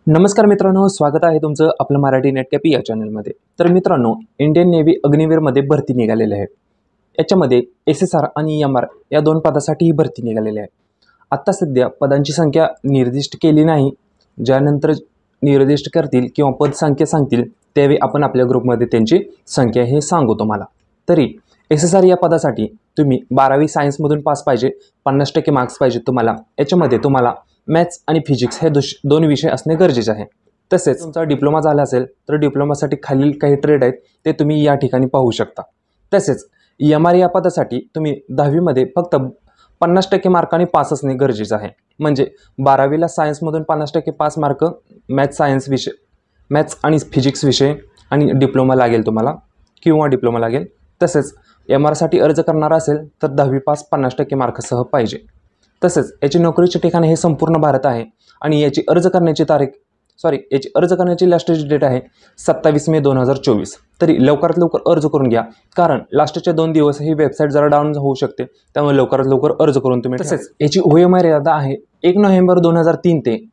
नमस्कार मित्रांनो, स्वागत आहे तुमचं आपलं मराठी नेटकॅप या चॅनलमध्ये। तर मित्रांनो, इंडियन नेव्ही अग्निवीरमध्ये भरती निघालेली आहे। याच्यामध्ये SSR आणि MR या दोन पदासाठी ही भरती निघालेली आहे। आता सध्या पदांची संख्या निर्दिष्ट केली नाही, ज्यानंतर निर्दिष्ट करतील किंवा पद संख्या सांगतील त्यावेळी आपण आपल्या ग्रुपमध्ये त्यांची संख्या हे सांगू तुम्हाला। तरी SSR या पदासाठी तुम्ही 12वी सायन्समधून पास पाहिजे, 50% मार्क्स पाहिजे तुम्हाला। याच्यामध्ये तुम्हाला मॅथ्स आणि फिजिक्स हे दोन विषय असणे गरजेचे आहे। तसेच तुमचा डिप्लोमा झाला असेल तर डिप्लोमासाठी खालील काही ट्रेड आहेत ते तुम्ही या ठिकाणी पाहू शकता। तसेच MR या पदासाठी तुम्ही 10वीमध्ये फक्त 50% मार्काने पास असणे गरजेचे आहे। म्हणजे 12वीला सायन्समधून 50% पास मार्क, सायन्स विषय, मॅथ्स आणि फिजिक्स विषय आणि डिप्लोमा लागेल तुम्हाला किंवा डिप्लोमा लागेल। तसेच MRसाठी अर्ज करणारा असेल तर 10वी पास 50% मार्कसह पाहिजे। तसेच याची नोकरीचे ठिकाण हे संपूर्ण भारत आहे आणि याची अर्ज करण्याची लास्ट डेट आहे 27 मे 2024। तरी लवकरात लवकर अर्ज करून घ्या, कारण लास्टचे 2 दिवस ही वेबसाईट जरा डाऊन होऊ शकते, त्यामुळे लवकरात लवकर अर्ज करून तुम्ही। तसेच याची वयोमर्यादा आहे 1 नोव्हेंबर 2003 ते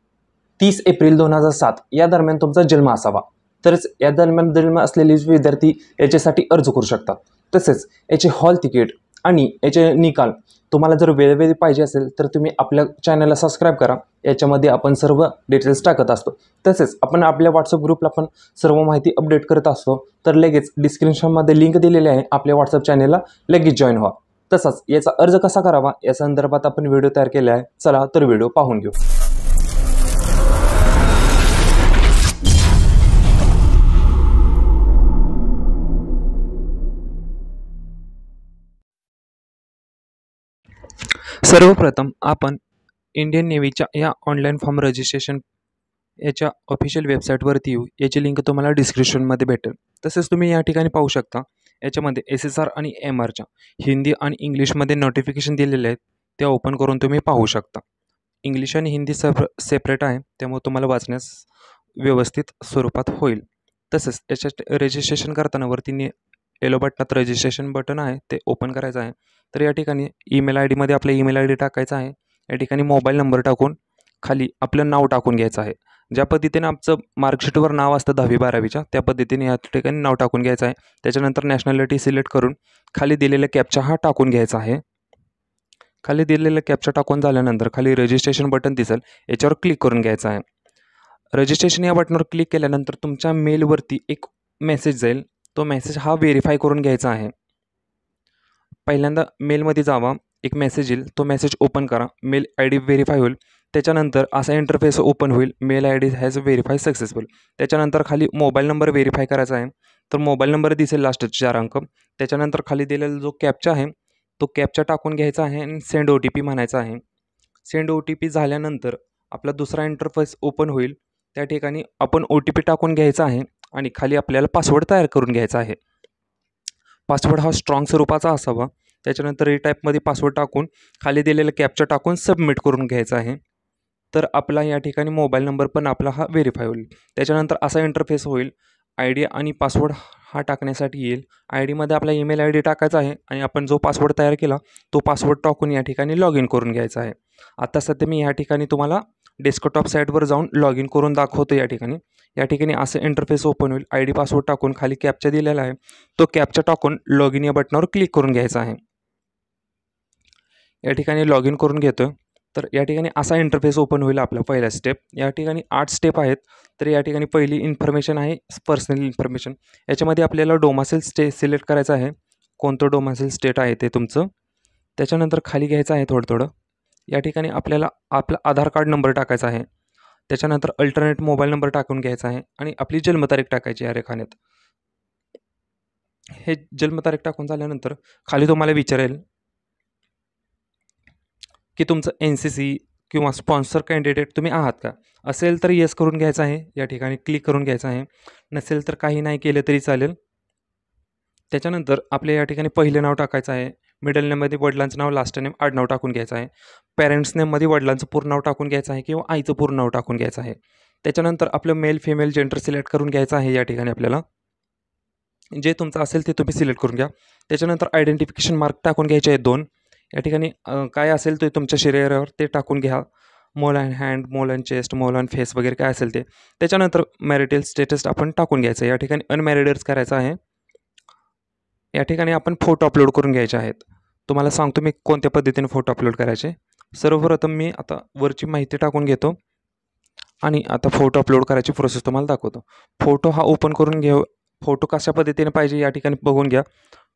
30 एप्रिल 2007 या दरम्यान तुमचा जन्म असावा, तरच या दरम्यान जन्म असलेले विद्यार्थी याच्यासाठी अर्ज करू शकतात। तसेच याचे हॉल तिकीट आणि याचे निकाल तुम्हाला जर वेळोवेळी पाहिजे असेल तर तुम्ही आपल्या चॅनलला सबस्क्राईब करा, याच्यामध्ये आपण सर्व डिटेल्स टाकत असतो। तसेच आपण आपल्या व्हॉट्सअप ग्रुपला पण सर्व माहिती अपडेट करत असतो, तर लगेच डिस्क्रिप्शनमध्ये लिंक दिलेली आहे, आपल्या व्हॉट्सअप चॅनलला लगेच जॉईन व्हा। तसंच याचा अर्ज कसा करावा या संदर्भात आपण व्हिडिओ तयार केला आहे, चला तर व्हिडिओ पाहून घेऊ। सर्वप्रथम आपण इंडियन नेव्हीच्या या ऑनलाईन फॉर्म रजिस्ट्रेशन याच्या ऑफिशियल वेबसाईटवरती येऊ, याची लिंक तुम्हाला डिस्क्रिप्शनमध्ये भेटेल। तसेच तुम्ही या ठिकाणी पाहू शकता, याच्यामध्ये SSR आणि MRच्या हिंदी आणि इंग्लिशमध्ये नोटिफिकेशन दिलेले आहेत, त्या ओपन करून तुम्ही पाहू शकता। इंग्लिश आणि हिंदी सेपरेट आहे, त्यामुळे तुम्हाला वाचण्यास व्यवस्थित स्वरूपात होईल। तसेच याच्या रजिस्ट्रेशन करताना वरती येलो बटनात रजिस्ट्रेशन बटन आहे, ते ओपन करायचं आहे। तर या ठिकाणी ईमेल आय डीमध्ये आपला ईमेल आय डी टाकायचा आहे, या ठिकाणी मोबाईल नंबर टाकून खाली आपलं नाव टाकून घ्यायचं आहे। ज्या पद्धतीने आमचं मार्कशीटवर नाव असतं 10वी 12वीच्या, त्या पद्धतीने या ठिकाणी नाव टाकून घ्यायचं आहे। त्याच्यानंतर नॅशनॅलिटी सिलेक्ट करून खाली दिलेला कॅप्चा हा टाकून घ्यायचा आहे। खाली दिलेला कॅप्चा टाकून झाल्यानंतर खाली रजिस्ट्रेशन बटन दिसेल, याच्यावर क्लिक करून घ्यायचं आहे। रजिस्ट्रेशन या बटनवर क्लिक केल्यानंतर तुमच्या मेलवरती एक मेसेज जाईल, तो मेसेज हा व्हेरीफाय करून घ्यायचा आहे। पहिल्यांदा मेलमध्ये जावा, एक मेसेज येईल, तो मेसेज ओपन करा, मेल आय डी व्हेरीफाय होईल। त्याच्यानंतर असा इंटरफेस ओपन होईल, mail I D has verify successful. त्याच्यानंतर खाली मोबाईल नंबर व्हेरीफाय करायचा आहे, तर मोबाईल नंबर दिसेल लास्टचे 4 अंक। त्याच्यानंतर खाली दिलेला जो कॅप्चा आहे तो कॅप्चा टाकून घ्यायचा आहे आणि सेंड OTP म्हणायचा आहे। सेंड OTP झाल्यानंतर आपला दुसरा इंटरफेस ओपन होईल, त्या ठिकाणी आपण OTP टाकून घ्यायचा आहे आणि खाली आपल्याला पासवर्ड तयार करून घ्यायचा आहे। पासवर्ड हा स्ट्रॉंग स्वरूपाचा असावा। त्याच्यानंतर रिटाईपमध्ये पासवर्ड टाकून खाली दिलेला कॅप्चा टाकून सबमिट करून घ्यायचा आहे, तर आपला या ठिकाणी मोबाईल नंबर पण आपला हा व्हेरीफाय होईल। त्याच्यानंतर असा इंटरफेस होईल, ID आणि पासवर्ड हा टाकण्यासाठी येईल। ID मध्ये आपला ईमेल ID टाकायचा आहे आणि आपण जो पासवर्ड तयार केला तो पासवर्ड टाकून या ठिकाणी लॉग इन करून घ्यायचा आहे। आता सध्या मी या ठिकाणी तुम्हाला डेस्कटॉप साईटवर जाऊन लॉग इन करून दाखवतो। या ठिकाणी असं इंटरफेस ओपन होईल, ID पासवर्ड टाकून खाली कॅप्चा दिलेला आहे, तो कॅप्चा टाकून लॉग इन या बटनावर क्लिक करून घ्यायचा आहे। या ठिकाणी लॉग इन करून घेतो, तर या ठिकाणी असा इंटरफेस ओपन होईल आपला पहिला स्टेप। या ठिकाणी 8 स्टेप आहेत, तर या ठिकाणी पहिली इन्फॉर्मेशन आहे पर्सनल इन्फॉर्मेशन। याच्यामध्ये आपल्याला डोमासील स्टेट सिलेक्ट करायचं आहे, कोणतं डोमासील स्टेट आहे ते तुमचं। त्याच्यानंतर खाली घ्यायचं आहे थोडं, या ठिकाणी आपल्याला आपला आधार कार्ड नंबर टाकायचा आहे। त्याच्यानंतर अल्टरनेट मोबाईल नंबर टाकून घ्यायचा आहे आणि आपली जन्मतारीख टाकायची आहे रेखाण्यात। हे जन्मतारीख टाकून झाल्यानंतर खाली तुम्हाला विचारेल की तुमचं NCC किंवा स्पॉन्सर कॅन्डिडेट तुम्ही आहात का, असेल तर येस करून घ्यायचं आहे, या ठिकाणी क्लिक करून घ्यायचं आहे। नसेल तर काही नाही केलं तरी चालेल। त्याच्यानंतर आपल्या या ठिकाणी पहिले नाव टाकायचं आहे, मिडल नेममध्ये वडिलांचं नाव, लास्ट नेम आडनाव टाकून घ्यायचं आहे। पॅरेंट्स नेममध्ये वडिलांचं पूर्ण नाव टाकून घ्यायचं आहे किंवा आईचं पूर्ण नाव टाकून घ्यायचं आहे। त्याच्यानंतर आपलं मेल फिमेल जेंडर सिलेक्ट करून घ्यायचं आहे, या ठिकाणी आपल्याला जे तुमचं असेल ते तुम्ही सिलेक्ट करून घ्या। त्याच्यानंतर आयडेंटिफिकेशन मार्क टाकून घ्यायचे आहेत 2, या ठिकाणी काय असेल ते तुमच्या शरीरावर ते टाकून घ्या। मोल अँड हँड, मोल अँड चेस्ट, मोल अँड फेस वगैरे काय असेल ते. त्याच्यानंतर मॅरिटल स्टेटस आपण टाकून घ्यायचं. या ठिकाणी अनमॅरिडच करायचं आहे. या ठिकाणी आपण फोटो अपलोड करून घ्यायचे आहेत. तुम्हाला सांगतो मी कोणत्या पद्धतीने फोटो अपलोड करायचे. सर्वप्रथम मी आता वरची माहिती टाकून घेतो आणि आता फोटो अपलोड करायची प्रोसेस तुम्हाला दाखवतो. फोटो हा ओपन करून घेऊ. फोटो कशा पद्धतीने पाहिजे या ठिकाणी बघून घ्या.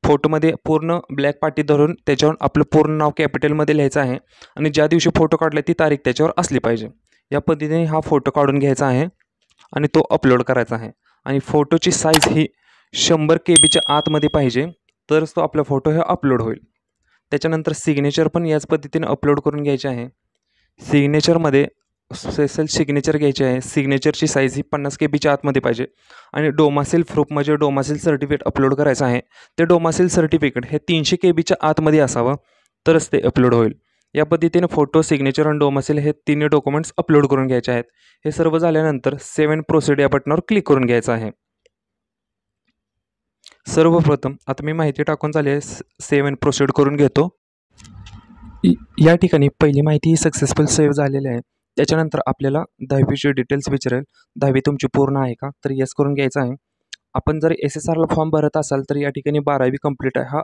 फोटोमध्ये पूर्ण ब्लॅक पाटी धरून त्याच्यावर आपलं पूर्ण नाव कॅपिटलमध्ये लिहायचं आहे आणि ज्या दिवशी फोटो काढला ती तारीख त्याच्यावर असली पाहिजे. या पद्धतीने हा फोटो काढून घ्यायचा आहे आणि तो अपलोड करायचा आहे. आणि फोटोची साईज ही 100 KB आतमध्ये पाहिजे, तरच तो आपला फोटो हे अपलोड होईल. त्याच्यानंतर सिग्नेचर पण याच पद्धतीने अपलोड करून घ्यायचे आहे. सिग्नेचरमध्ये स्पेशल सिग्नेचर घ्यायचे आहे. सिग्नेचरची साईज ही 50 KB आतमध्ये पाहिजे आणि डोमासील प्रूफ म्हणजे डोमासील सर्टिफिकेट अपलोड करायचं आहे. ते डोमासील सर्टिफिकेट हे 300 KB आतमध्ये असावं, तरच ते अपलोड होईल. या पद्धतीने फोटो, सिग्नेचर आणि डोमासील हे तिन्ही डॉक्युमेंट्स अपलोड करून घ्यायचे आहेत. हे सर्व झाल्यानंतर सेव्ह अँड प्रोसीड या बटनावर क्लिक करून घ्यायचं आहे. सर्वप्रथम आता मी माहिती टाकून झाली आहे. सेव्ह अँड प्रोसीड करून घेतो. या ठिकाणी पहिली माहिती ही सक्सेसफुल सेव्ह झालेली आहे. त्याच्यानंतर आपल्याला 10वीचे डिटेल्स विचारेल. 10वी तुमची पूर्ण आहे का, तर येस करून घ्यायचं आहे. आपण जर SSRला फॉर्म भरत असाल तर या ठिकाणी 12वी कंप्लीट आहे हा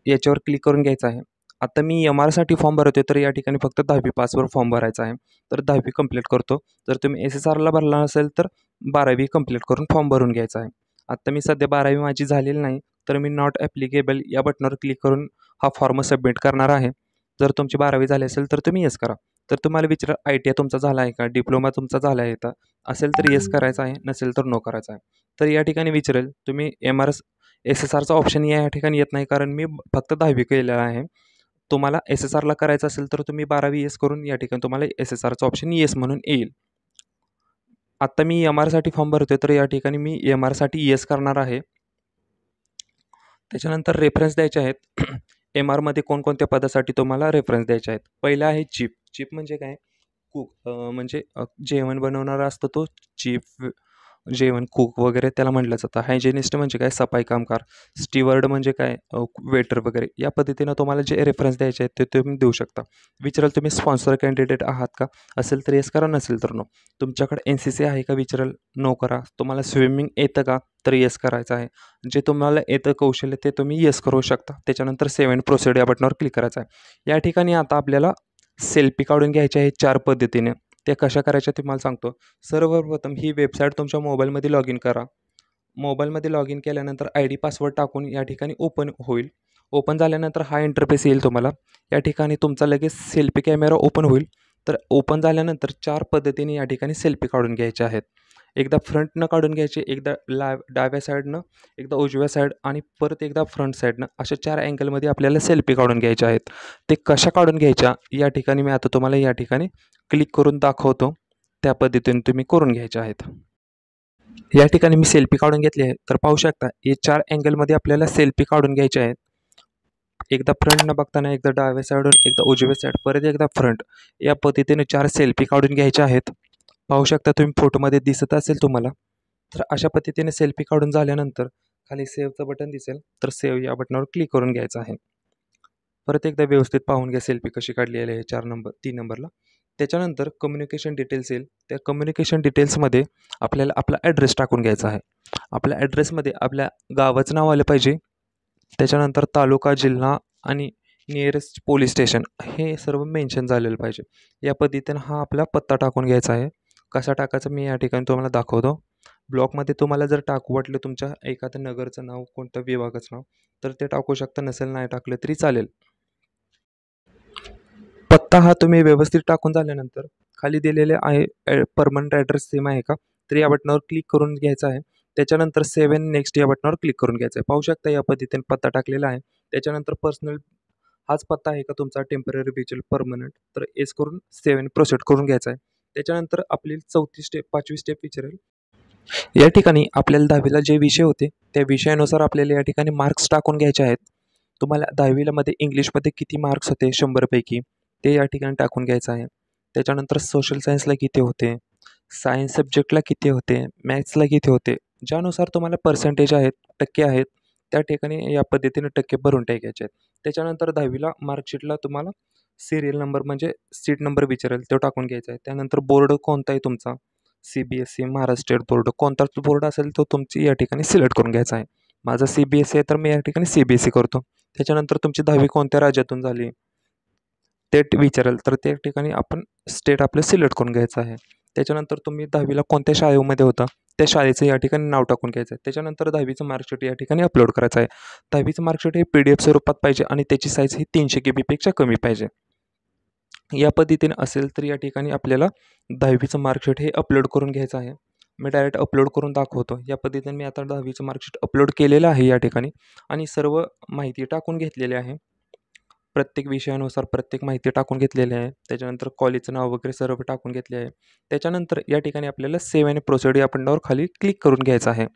याच्यावर क्लिक करून घ्यायचा आहे. आता मी MRसाठी फॉर्म भरतो तर या ठिकाणी फक्त 10वी पासवर फॉर्म भरायचा आहे, तर 10वी कंप्लीट करतो. जर तुम्ही SSRला भरला नसेल तर 12वी कंप्लीट करून फॉर्म भरून घ्यायचा आहे. आत्ता मी सध्या 12वी माझी झालेली नाही, तर मी नॉट ॲप्लिकेबल या बटनावर क्लिक करून हा फॉर्म सबमिट करणार आहे. जर तुमची 12वी झाली असेल तर तुम्ही येस करा. तर तुम्हाला विचारा ITI तुमचा झाला आहे का, डिप्लोमा तुमचा झाला आहे का, असेल तर येस करायचा आहे, नसेल तर नो करायचा आहे. तर या ठिकाणी विचारेल तुम्ही SSRचा ऑप्शन या ठिकाणी येत नाही, कारण मी फक्त 10वी केलेला आहे. तुम्हाला SSRला करायचं असेल तर तुम्ही 12वी येस करून या ठिकाणी तुम्हाला SSRचा ऑप्शन येस म्हणून येईल. आत्ता मी MRसाठी फॉर्म भरतोय तर या ठिकाणी मी MRसाठी येस करणार आहे. त्याच्यानंतर रेफरन्स द्यायचे आहेत. MRमध्ये कोणकोणत्या पदासाठी तुम्हाला रेफरन्स द्यायचे आहेत. पहिला आहे चीफ. चीफ म्हणजे काय, कुक म्हणजे जेवण बनवणारा असतो तो चीफ. जेवण कुक वगैरे त्याला म्हटलं जातं. हायजेनिस्ट म्हणजे काय, सफाई कामगार. स्टीवर्ड म्हणजे काय, वेटर वगैरे. या पद्धतीनं तुम्हाला जे रेफरन्स द्यायचे आहेत ते तुम्ही देऊ शकता. विचाराल तुम्ही स्पॉन्सर कॅन्डिडेट आहात का, असेल तर येस करा, नसेल तर नो. तुमच्याकडे NCC आहे का विचाराल, नो करा. तुम्हाला स्विमिंग येतं का, तर येस करायचं आहे. जे तुम्हाला येतं कौशल्य ते तुम्ही येस करू शकता. त्याच्यानंतर सेव्ह अँड प्रोसीड या बटनावर क्लिक करायचं आहे. या ठिकाणी आता आपल्याला सेल्फी काढून घ्यायची आहे 4 पद्धतीने. ते कशा करायच्या ते मला सांगतो. सर्वप्रथम ही वेबसाईट तुमच्या मोबाईलमध्ये लॉग इन करा. मोबाईलमध्ये लॉग इन केल्यानंतर ID पासवर्ड टाकून या ठिकाणी ओपन होईल. ओपन झाल्यानंतर हा इंटरफेस येईल तुम्हाला. या ठिकाणी तुमचा लगेच सेल्फी कॅमेरा ओपन होईल. तर ओपन झाल्यानंतर 4 पद्धतीने या ठिकाणी सेल्फी काढून घ्यायचे आहेत. एकदा फ्रंटनं काढून घ्यायचे, एकदा डाव्या साईडनं, एकदा उजव्या साईड आणि परत एकदा फ्रंट साईडनं, अशा 4 अँगलमध्ये आपल्याला सेल्फी काढून घ्यायच्या आहेत. ते कशा काढून घ्यायच्या या ठिकाणी मी आता तुम्हाला या ठिकाणी क्लिक करून दाखवतो. त्या पद्धतीने तुम्ही करून घ्यायच्या आहेत. या ठिकाणी मी सेल्फी काढून घेतली आहे, तर पाहू शकता हे 4 अँगलमध्ये आपल्याला सेल्फी काढून घ्यायचे आहेत. एकदा फ्रंटनं बघताना, एकदा डाव्या साईडून, एकदा उजव्या साईड, परत एकदा फ्रंट. या पद्धतीने 4 सेल्फी काढून घ्यायच्या आहेत. पाहू शकता तुम्ही फोटोमध्ये दिसत असेल तुम्हाला. तर अशा पद्धतीने सेल्फी काढून झाल्यानंतर खाली सेव्हचं बटन दिसेल, तर सेव्ह या बटनावर क्लिक करून घ्यायचं आहे. परत एकदा व्यवस्थित पाहून घ्या सेल्फी कशी काढलेली आहे 3 नंबरला. त्याच्यानंतर कम्युनिकेशन डिटेल्स येईल. त्या कम्युनिकेशन डिटेल्समध्ये आपल्याला आपला ॲड्रेस टाकून घ्यायचा आहे. आपल्या ॲड्रेसमध्ये आपल्या गावाचं नाव आलं पाहिजे. त्याच्यानंतर तालुका, जिल्हा आणि नियरेस्ट पोलीस स्टेशन हे सर्व मेन्शन झालेलं पाहिजे. या पद्धतीनं हा आपला पत्ता टाकून घ्यायचा आहे. कसा टाकायचा मी या ठिकाणी तुम्हाला दाखवतो. ब्लॉकमध्ये तुम्हाला जर टाकू वाटलं तुमच्या एखादं नगरचं नाव, कोणतं विभागाचं नाव, तर ते टाकू शकता. नसेल नाही टाकलं तरी चालेल. पत्ता हा तुम्ही व्यवस्थित टाकून झाल्यानंतर खाली दिलेले आहे परमनंट ॲड्रेस सेम आहे का, तर या बटनावर क्लिक करून घ्यायचं आहे. त्याच्यानंतर सेव्ह अँड नेक्स्ट या बटनावर क्लिक करून घ्यायचं आहे. पाहू शकता या पद्धतीने पत्ता टाकलेला आहे. त्याच्यानंतर पर्सनल हाच पत्ता आहे का तुमचा, टेम्पररी विचल परमनंट, तर एस करून सेव्ह अँड प्रोसीड करून घ्यायचा आहे. त्याच्यानंतर आपली 4थी स्टेप, 5वी स्टेप विचारेल. या ठिकाणी आपल्याला 10वीला जे विषय होते त्या विषयानुसार आपल्याला या ठिकाणी मार्क्स टाकून घ्यायचे आहेत. तुम्हाला 10वीला मध्ये इंग्लिशमध्ये किती मार्क्स होते 100पैकी ते या ठिकाणी टाकून घ्यायचं आहे. त्याच्यानंतर सोशल सायन्सला किती होते, सायन्स सब्जेक्टला किती होते, मॅथ्सला किती होते, ज्यानुसार तुम्हाला पर्सेंटेज आहेत, टक्के आहेत, त्या ठिकाणी या पद्धतीने टक्के भरून टाकायचे आहेत. त्याच्यानंतर 10वीला मार्कशीटला तुम्हाला सिरियल नंबर म्हणजे सीट नंबर विचारेल तो टाकून घ्यायचा आहे. त्यानंतर बोर्ड कोणता आहे तुमचा, CBSE, महाराष्ट्र स्टेट बोर्ड कोणता बोर्ड असेल तो तुमची या ठिकाणी सिलेक्ट करून घ्यायचा आहे. माझा CBSE आहे तर मी या ठिकाणी CBSE करतो. त्याच्यानंतर तुमची 10वी कोणत्या राज्यातून झाली ते विचारेल तर त्या ठिकाणी आपण स्टेट आपलं सिलेक्ट करून घ्यायचं आहे. त्याच्यानंतर तुम्ही 10वीला कोणत्या शाळेमध्ये होता त्या शाळेचं या ठिकाणी नाव टाकून घ्यायचं आहे. त्याच्यानंतर 10वीचं मार्कशीट या ठिकाणी अपलोड करायचं आहे. 10वीचं मार्कशीट हे PDF स्वरूपात पाहिजे आणि त्याची साईज ही 300 KB पेक्षा कमी पाहिजे. या पद्धतीने असेल तर या ठिकाणी आपल्याला 10वीचं मार्कशीट हे अपलोड करून घ्यायचं आहे. मी डायरेक्ट अपलोड करून दाखवतो. या पद्धतीने मी आता 10वीचं मार्कशीट अपलोड केलेलं आहे या ठिकाणी आणि सर्व माहिती टाकून घेतलेली आहे. प्रत्येक विषयानुसार प्रत्येक माहिती टाकून घेतलेली आहे. त्याच्यानंतर कॉलेजचं नाव वगैरे सर्व टाकून घेतले आहे. त्याच्यानंतर या ठिकाणी आपल्याला सेव्ह आणि प्रोसीड या बटनावर खाली क्लिक करून घ्यायचं आहे.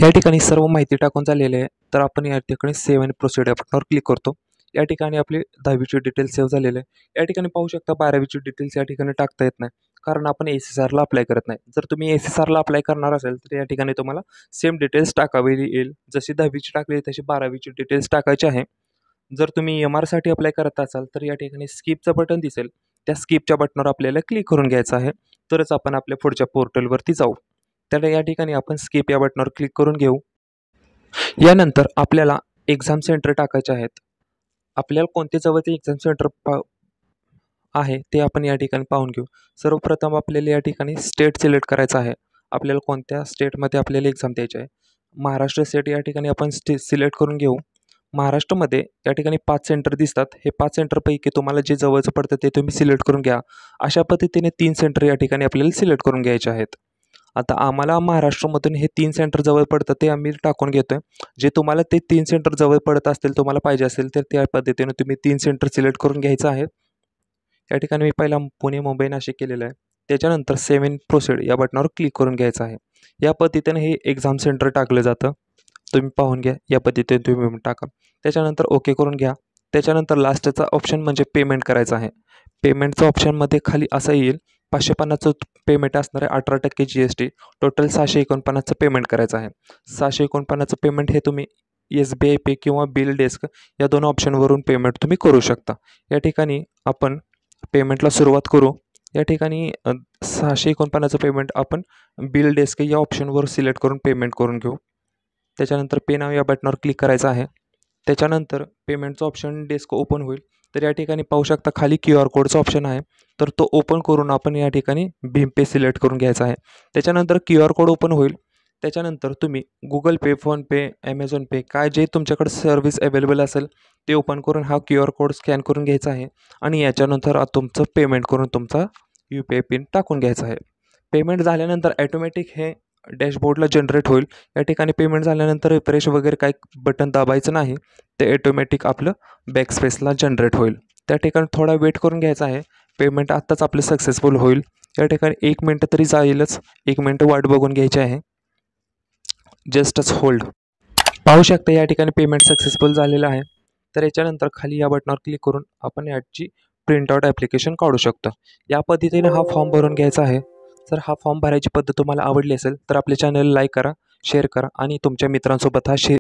या ठिकाणी सर्व माहिती टाकून झालेली आहे तर आपण या ठिकाणी सेव्ह आणि प्रोसीड या बटनावर क्लिक करतो. या ठिकाणी आपली 10वीची डिटेल्स सेव्ह झालेले आहे. या ठिकाणी पाहू शकता 12वीची डिटेल्स या ठिकाणी टाकता येत नाही कारण आपण SSRला अप्लाय करत नाही. जर तुम्ही SSRला अप्लाय करणार असेल तर या ठिकाणी तुम्हाला सेम डिटेल्स टाकावी येईल. जशी 10वीची टाकली तशी 12वीची डिटेल्स टाकायची आहे. जर तुम्ही MRसाठी अप्लाय करत असाल तर या ठिकाणी स्किपचं बटन दिसेल. त्या स्किपच्या बटनावर आपल्याला क्लिक करून घ्यायचं आहे तरच आपण आपल्या पुढच्या पोर्टलवरती जाऊ. तर या ठिकाणी आपण स्किप या बटनावर क्लिक करून घेऊ. यानंतर आपल्याला एक्झाम सेंटर टाकायचे आहेत. आपल्याला कोणते जवळचे एक्झाम सेंटर आहे ते आपण या ठिकाणी पाहून घेऊ. सर्वप्रथम आपल्याला या ठिकाणी स्टेट सिलेक्ट करायचं आहे. आपल्याला कोणत्या स्टेटमध्ये आपल्याला एक्झाम द्यायची आहे. महाराष्ट्र स्टेट या ठिकाणी आपण सिलेक्ट करून घेऊ. महाराष्ट्रामध्ये या ठिकाणी 5 सेंटर दिसतात. हे 5 सेंटरपैकी तुम्हाला जे जवळचं पडतं ते तुम्ही सिलेक्ट करून घ्या. अशा पद्धतीने 3 सेंटर या ठिकाणी आपल्याला सिलेक्ट करून घ्यायचे आहेत. आता आम्हाला महाराष्ट्रामधून हे 3 सेंटर जवळ पडतं ते आम्ही टाकून घेतो आहे. जे तुम्हाला ते 3 सेंटर जवळ पडत असतील तुम्हाला पाहिजे असेल तर त्या पद्धतीने तुम्ही 3 सेंटर सिलेक्ट करून घ्यायचं आहे. या ठिकाणी मी पहिला पुणे, मुंबई, नाशिक केलेलं आहे. त्याच्यानंतर सेव्ह इन प्रोसीड या बटनावर क्लिक करून घ्यायचं आहे. या पद्धतीने हे एक्झाम सेंटर टाकलं जातं. तुम्ही पाहून घ्या. या पद्धतीने तुम्ही टाका. त्याच्यानंतर ओके करून घ्या. त्याच्यानंतर लास्टचा ऑप्शन म्हणजे पेमेंट करायचं आहे. पेमेंटचं ऑप्शनमध्ये खाली असं येईल 550चं पेमेंट असणार आहे, 18% GST, टोटल 649चं पेमेंट करायचं आहे. 649चं पेमेंट हे तुम्ही SBI पे किंवा बिल डेस्क या दोन ऑप्शनवरून पेमेंट तुम्ही करू शकता. या ठिकाणी आपण पेमेंटला सुरुवात करू. या ठिकाणी 649चं पेमेंट आपण बिल डेस्क या ऑप्शनवर सिलेक्ट करून पेमेंट करून घेऊ. त्याच्यानंतर पे नाव या बटनावर क्लिक करायचं आहे. त्याच्यानंतर पेमेंटचं ऑप्शन डेस्क ओपन होईल. तर या ठिकाणी पाहू शकता खाली QR कोडचा ऑप्शन आहे. तर तो ओपन करून आपण या ठिकाणी भीम पे सिलेक्ट करून घ्यायचा आहे. त्याच्यानंतर QR कोड ओपन होईल. त्याच्यानंतर तुम्ही Google Pay, PhonePe, Amazon Pay काय जे तुमच्याकडे सर्व्हिस अवेलेबल असेल ते ओपन करून हा QR कोड स्कॅन करून घ्यायचा आहे आणि याच्यानंतर तुमचं पेमेंट करून तुमचा UPI पिन टाकून घ्यायचा आहे. पेमेंट झाल्यानंतर ॲटोमॅटिक हे डॅशबोर्डला जनरेट होईल. या ठिकाणी पेमेंट झाल्यानंतर रिफ्रेश वगैरे काही बटन दाबायचं नाही. ते ॲटोमॅटिक आपलं बॅकस्पेसला जनरेट होईल. त्या ठिकाणी थोडा वेट करून घ्यायचा आहे. पेमेंट आत्ताच आपलं सक्सेसफुल होईल. या ठिकाणी 1 मिनटं तरी जाईलच. 1 मिनटं वाट बघून घ्यायची आहे. जस्टच होल्ड. पाहू शकता या ठिकाणी पेमेंट सक्सेसफुल झालेलं आहे. तर याच्यानंतर खाली या बटनावर क्लिक करून आपण याची प्रिंटआउट ॲप्लिकेशन काढू शकतो. या पद्धतीने हा फॉर्म भरून घ्यायचा आहे. जर हा फॉर्म भरायची पद्धत तुम्हाला आवडली असेल तर आपल्या चॅनलला लाईक करा, शेअर करा आणि तुमच्या मित्रांसोबत हा